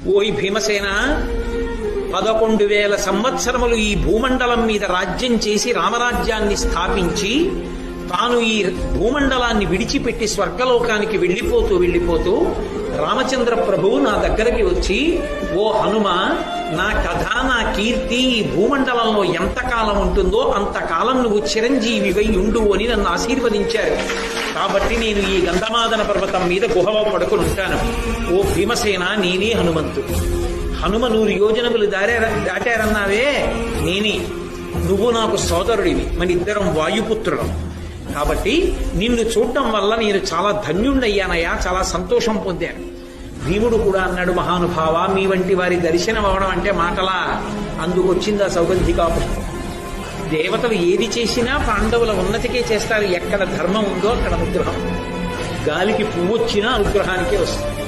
ఓయ్ భీమసేన, 11,000 సంవత్సరములు ఈ భూమండలం మీద రాజ్యం చేసి రామరాజ్యాన్ని స్థాపించి తాను ఈ భూమండలాన్ని విడిచిపెట్టి స్వర్గలోకానికి వెళ్ళిపోతూ రామచంద్ర ప్రభువు నా దగ్గరికి వచ్చి, ఓ హనుమ, నా కథ నా కీర్తి ఈ భూమండలంలో ఎంతకాలం ఉంటుందో అంతకాలం నువ్వు చిరంజీవివై ఉండు అని నన్ను ఆశీర్వదించారు. కాబట్టి నేను ఈ గంధమాదన పర్వతం మీద గుహలో పడుకుని ఉంటాను. ఓ భీమసేన, నేనే హనుమంతు. హనుమ 100 యోజనములు దాటారన్నావే, నేనే. నువ్వు నాకు సోదరుడివి, మన ఇద్దరం వాయుపుత్రులం. కాబట్టి నిన్ను చూడటం వల్ల నేను చాలా ధన్యుణ్ణయ్యానయ్యా, చాలా సంతోషం పొందాను. భీముడు కూడా అన్నాడు, మహానుభావ, మీ వంటి వారి దర్శనం అవడం అంటే మాటలా? అందుకొచ్చింది ఆ సౌగంధికా పుష్పం. దేవతలు ఏది చేసినా పాండవుల ఉన్నతికే చేస్తారు. ఎక్కడ ధర్మం ఉందో అక్కడ అనుగ్రహం. గాలికి పువ్వు వచ్చినా అనుగ్రహానికే వస్తుంది.